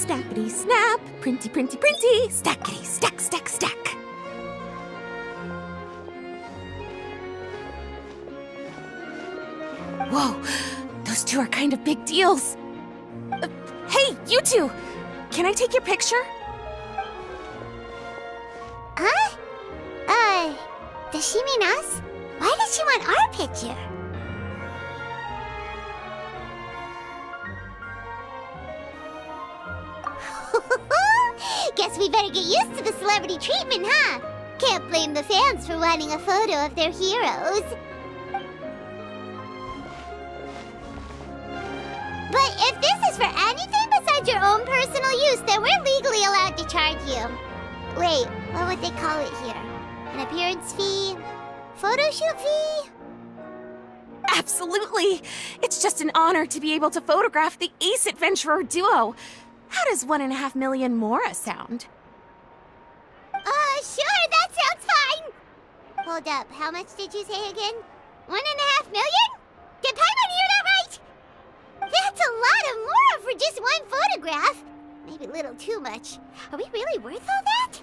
snappity snap, printy printy printy, stackity stack stack stack. Whoa, those two are kind of big deals. Hey, you two! Can I take your picture? Huh? Does she mean us? Why does she want our picture? Guess we better get used to the celebrity treatment, huh? Can't blame the fans for wanting a photo of their heroes. But if this is for anything besides your own personal use, then we're legally allowed to charge you. Wait, what would they call it here? An appearance fee? Photo shoot fee? Absolutely! It's just an honor to be able to photograph the Ace Adventurer duo. How does 1.5 million Mora sound? Sure, that sounds fine! Hold up, how much did you say again? 1.5 million? Did Paimon hear that right? That's a lot of Mora for just one photograph. Maybe a little too much. Are we really worth all that?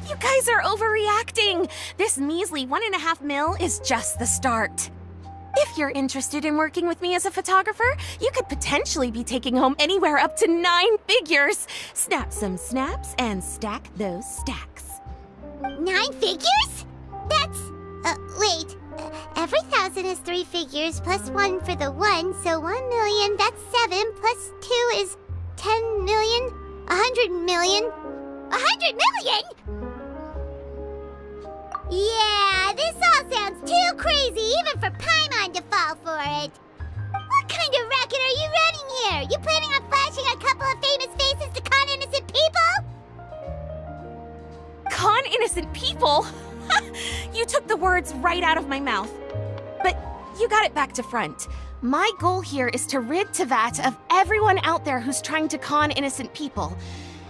You guys are overreacting! This measly 1.5 mil is just the start. If you're interested in working with me as a photographer, you could potentially be taking home anywhere up to 9 figures. Snap some snaps and stack those stacks. 9 figures? That's... wait. Every 1,000 is 3 figures, plus 1 for the 1, so 1 million, that's 7, plus 2 is 10 million, 100 million. 100 million?! Yeah, this all sounds too crazy even for Paimon to fall for it. What kind of racket are you running here? You planning on flashing a couple of famous faces to con innocent people? Con innocent people? You took the words right out of my mouth. But you got it back to front. My goal here is to rid Teyvat of everyone out there who's trying to con innocent people.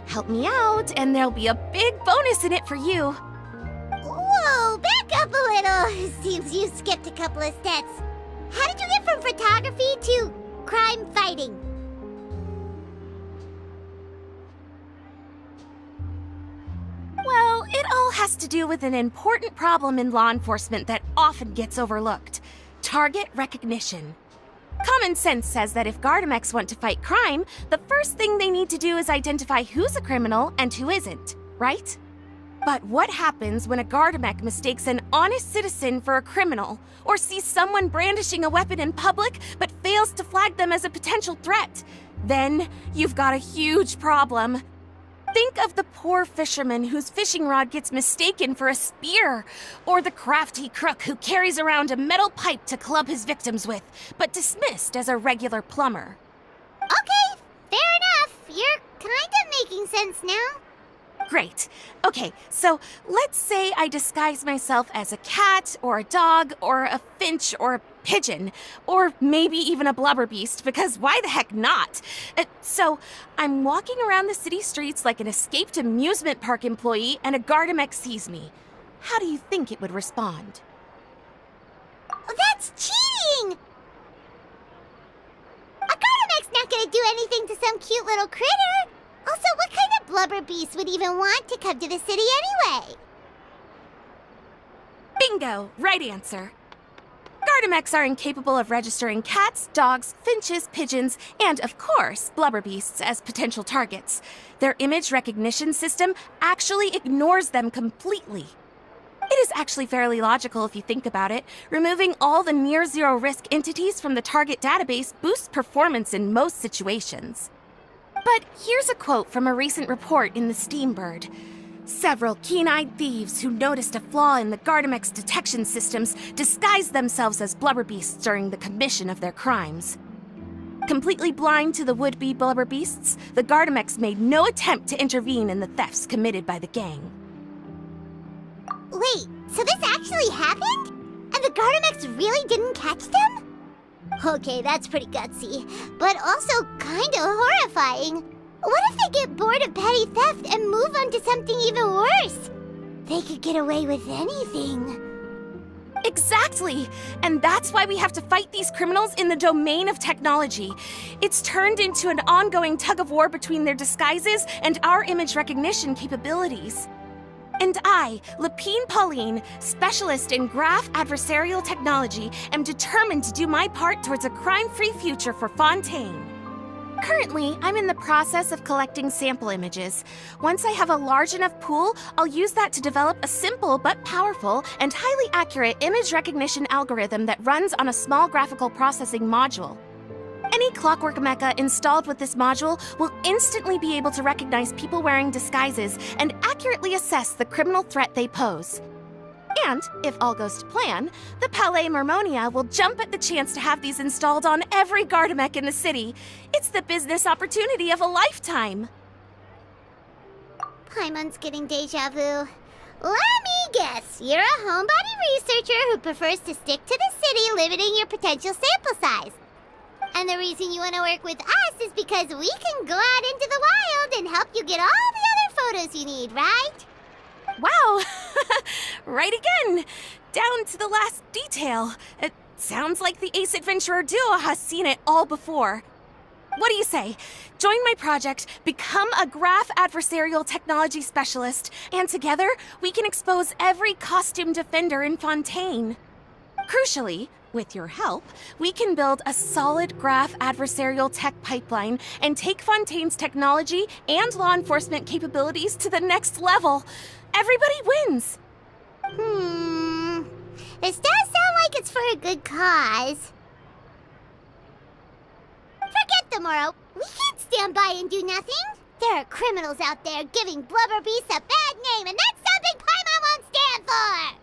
Help me out, and there'll be a big bonus in it for you. Whoa, back up a little. Seems you skipped a couple of steps. How did you get from photography to crime fighting? Well, it all has to do with an important problem in law enforcement that often gets overlooked. Target recognition. Common sense says that if Gardamex want to fight crime, the first thing they need to do is identify who's a criminal and who isn't, right? But what happens when a Gardamex mistakes an honest citizen for a criminal, or sees someone brandishing a weapon in public but fails to flag them as a potential threat? Then you've got a huge problem. Think of the poor fisherman whose fishing rod gets mistaken for a spear, or the crafty crook who carries around a metal pipe to club his victims with, but dismissed as a regular plumber. Okay, fair enough. You're kind of making sense now. Great. Okay, so let's say I disguise myself as a cat, or a dog, or a finch, or a pigeon, or maybe even a blubber beast, because why the heck not? So I'm walking around the city streets like an escaped amusement park employee, and a Gardamex sees me. How do you think it would respond? That's cheating! A Gardamex not gonna do anything to some cute little critter. Also, what kind of blubber beast would even want to come to the city anyway? Bingo! Right answer. Gardamex are incapable of registering cats, dogs, finches, pigeons, and, of course, blubber beasts as potential targets. Their image recognition system actually ignores them completely. It is actually fairly logical if you think about it. Removing all the near-zero risk entities from the target database boosts performance in most situations. But here's a quote from a recent report in the Steambird. Several keen-eyed thieves who noticed a flaw in the Gardamex detection systems disguised themselves as blubber beasts during the commission of their crimes. Completely blind to the would-be blubber beasts, the Gardamex made no attempt to intervene in the thefts committed by the gang. Wait, so this actually happened? And the Gardamex really didn't catch them? Okay, that's pretty gutsy, but also kind of horrifying. What if they get bored of petty theft and move on to something even worse? They could get away with anything. Exactly! And that's why we have to fight these criminals in the domain of technology. It's turned into an ongoing tug-of-war between their disguises and our image recognition capabilities. And I, Lapine Pauline, specialist in graph adversarial technology, am determined to do my part towards a crime-free future for Fontaine. Currently, I'm in the process of collecting sample images. Once I have a large enough pool, I'll use that to develop a simple but powerful and highly accurate image recognition algorithm that runs on a small graphical processing module. Any clockwork mecha installed with this module will instantly be able to recognize people wearing disguises and accurately assess the criminal threat they pose. And, if all goes to plan, the Palais Mermonia will jump at the chance to have these installed on every Gardamech in the city. It's the business opportunity of a lifetime. Paimon's getting deja vu. Let me guess, you're a homebody researcher who prefers to stick to the city, limiting your potential sample size. And the reason you want to work with us is because we can go out into the wild and help you get all the other photos you need, right? Wow! Right again! Down to the last detail. It sounds like the Ace Adventurer duo has seen it all before. What do you say? Join my project, become a graph adversarial technology specialist, and together we can expose every costume defender in Fontaine. Crucially, with your help, we can build a solid graph adversarial tech pipeline and take Fontaine's technology and law enforcement capabilities to the next level. Everybody wins! This does sound like it's for a good cause. Forget tomorrow. We can't stand by and do nothing. There are criminals out there giving Blubber Beast a bad name, and that's something Paimon won't stand for!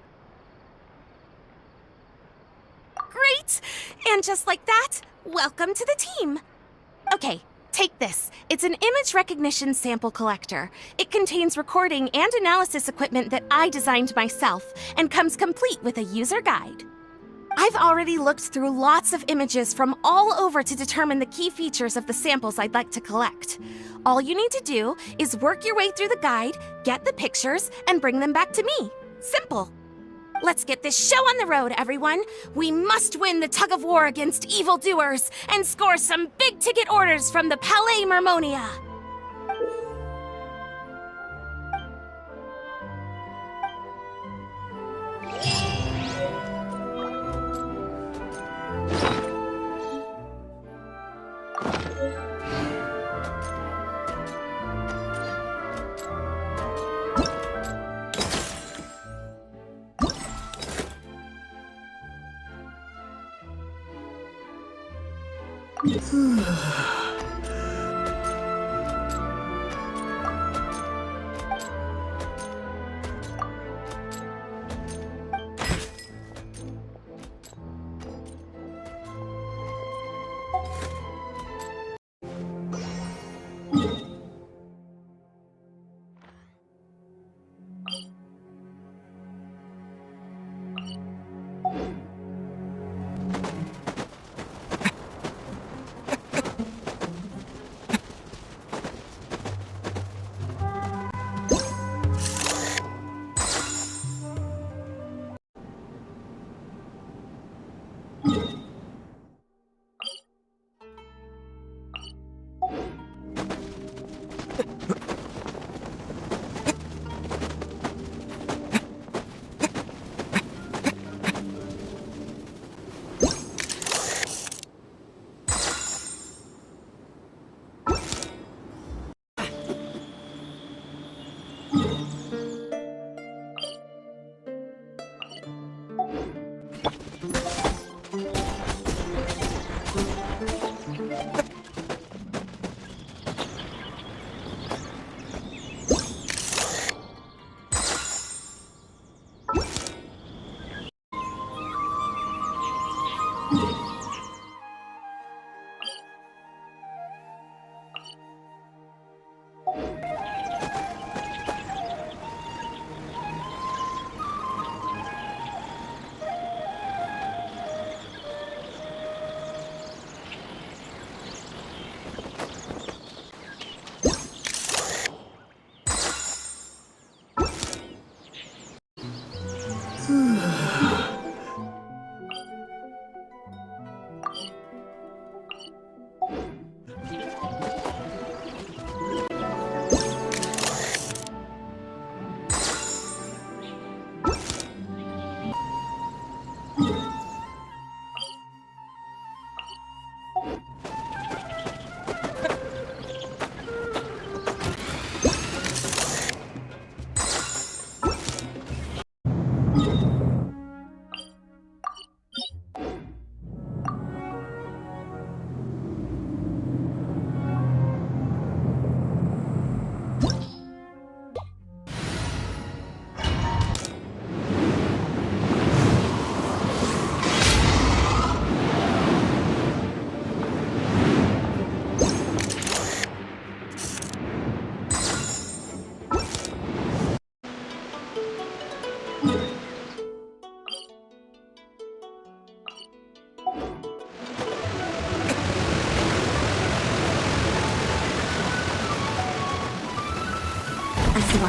Great! And just like that, welcome to the team. Okay, take this. It's an image recognition sample collector. It contains recording and analysis equipment that I designed myself and comes complete with a user guide. I've already looked through lots of images from all over to determine the key features of the samples I'd like to collect. All you need to do is work your way through the guide, get the pictures, and bring them back to me. Simple. Let's get this show on the road, everyone. We must win the tug-of-war against evildoers and score some big-ticket orders from the Palais Mermonia.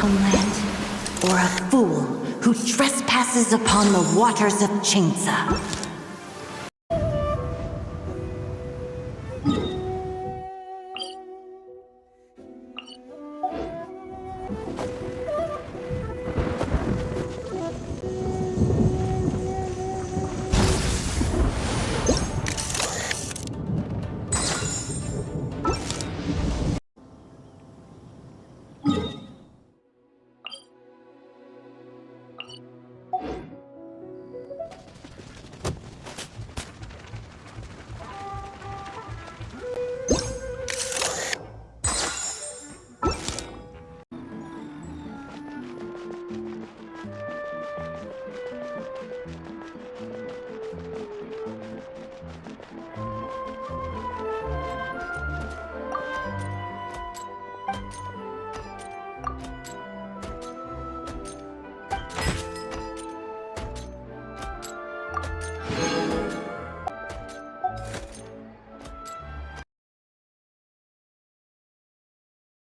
Land, or a fool who trespasses upon the waters of Chainsa.